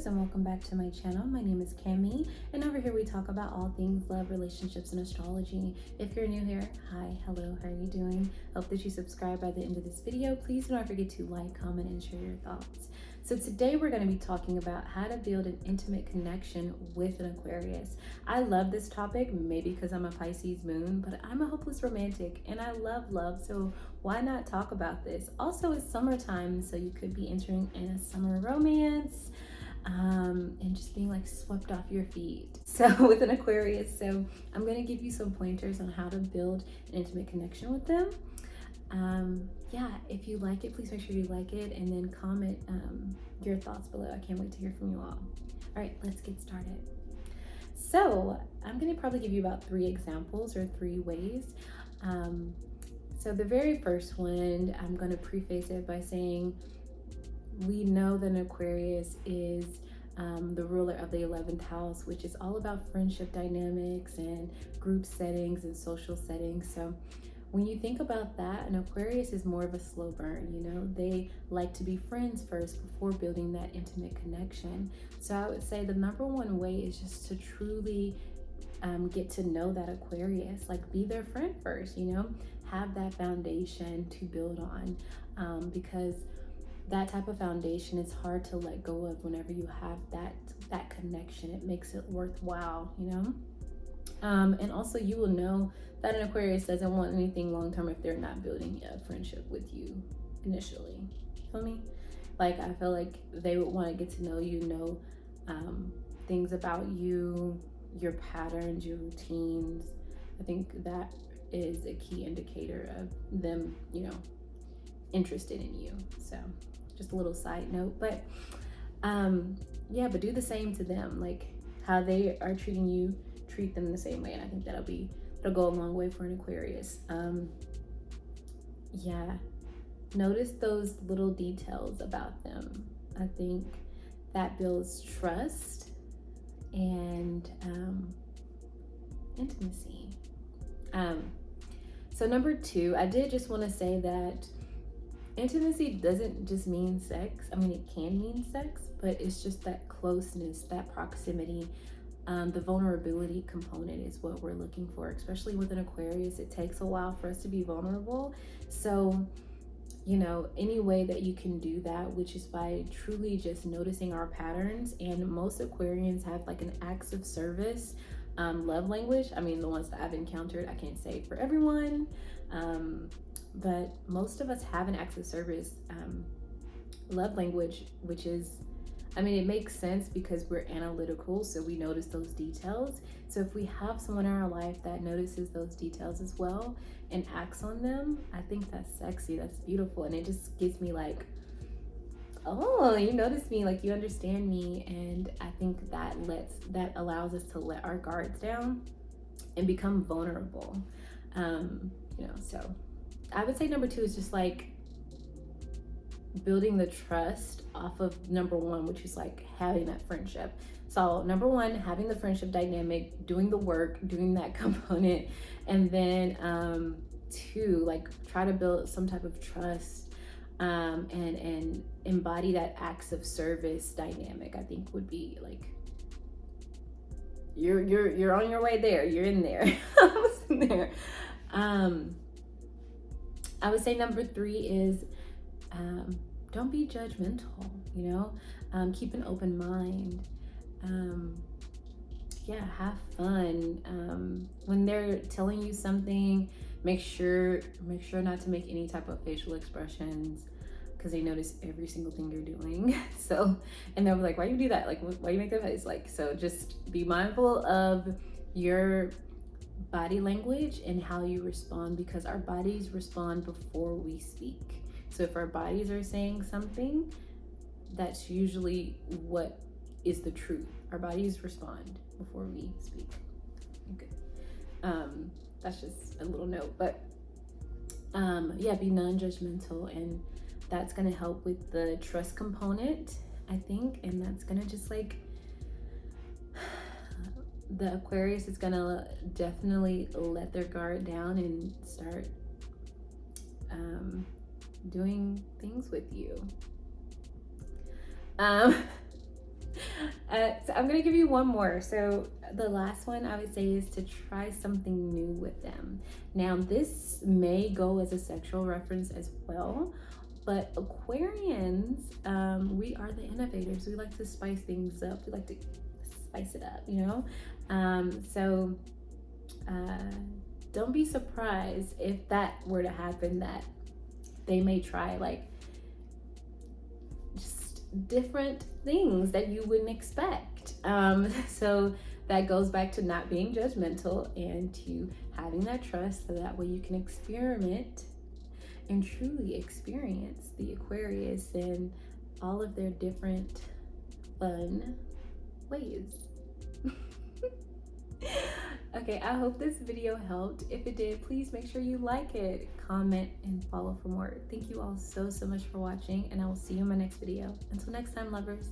Aquarius, and welcome back to my channel. My name is Cami, and over here we talk about all things love, relationships, and astrology. If you're new here, hi, hello, how are you doing? Hope that you subscribe by the end of this video. Please do not forget to like, comment, and share your thoughts. So today we're going to be talking about how to build an intimate connection with an Aquarius. I love this topic, maybe because I'm a Pisces moon, but I'm a hopeless romantic and I love love, so why not talk about this? Also, it's summertime, so you could be entering in a summer romance and just being like swept off your feet. So with an Aquarius, so I'm going to give you some pointers on how to build an intimate connection with them. Yeah, if you like it, please make sure you like it and then comment your thoughts below. I can't wait to hear from you all. All right, let's get started. So I'm going to probably give you about 3 examples or 3 ways. So the very first one, I'm going to preface it by saying we know that an Aquarius is the ruler of the 11th house, which is all about friendship dynamics and group settings and social settings. So when you think about that, an Aquarius is more of a slow burn, you know? They like to be friends first before building that intimate connection. So I would say the number one way is just to truly get to know that Aquarius, like be their friend first, you know? Have that foundation to build on, because that type of foundation is hard to let go of whenever you have that connection. It makes it worthwhile, you know? And also you will know that an Aquarius doesn't want anything long-term if they're not building a friendship with you initially. Feel me? Like, I feel like they would want to get to know you, know things about you, your patterns, your routines. I think that is a key indicator of them, you know, interested in you. So just a little side note, but yeah, but do the same to them. Like how they are treating you, treat them the same way. And I think it'll go a long way for an Aquarius. Yeah, notice those little details about them. I think that builds trust and intimacy. So number 2, I did just want to say that intimacy doesn't just mean sex. I mean, it can mean sex, but it's just that closeness, that proximity. The vulnerability component is what we're looking for, especially with an Aquarius. It takes a while for us to be vulnerable. So, you know, any way that you can do that, which is by truly just noticing our patterns. And most Aquarians have like an acts of service love language. I mean, the ones that I've encountered, I can't say for everyone, but most of us have an acts of service love language, which is, I mean, it makes sense because we're analytical, so we notice those details. So if we have someone in our life that notices those details as well and acts on them, I think that's sexy, that's beautiful. And it just gives me like, oh, you notice me, like you understand me. And I think that allows us to let our guards down and become vulnerable. You know, so I would say number 2 is just like building the trust off of number 1, which is like having that friendship. So number 1, having the friendship dynamic, doing the work, doing that component, and then 2, like try to build some type of trust and embody that acts of service dynamic. I think would be like you're on your way there, you're in there. Almost in there. I would say number 3 is don't be judgmental, you know, keep an open mind. Yeah, have fun. When they're telling you something, make sure not to make any type of facial expressions, because they notice every single thing you're doing. So, and they'll be like, why you do that? Like, why you make that face? Like, so just be mindful of your body language and how you respond, because our bodies respond before we speak. So if our bodies are saying something, that's usually what is the truth. Our bodies respond before we speak. Okay. That's just a little note, but yeah, be non-judgmental, and that's gonna help with the trust component, I think. And that's gonna just like, the Aquarius is gonna definitely let their guard down and start doing things with you. So I'm gonna give you one more. So the last one I would say is to try something new with them. Now this may go as a sexual reference as well, but Aquarians, we are the innovators. We like to spice things up. We like to spice it up, you know? So don't be surprised if that were to happen, that they may try like just different things that you wouldn't expect. So that goes back to not being judgmental and to having that trust, so that way you can experiment and truly experience the Aquarius in all of their different fun ways. Okay, I hope this video helped. If it did, please make sure you like it, comment, and follow for more. Thank you all so much for watching, and I will see you in my next video. Until next time, lovers.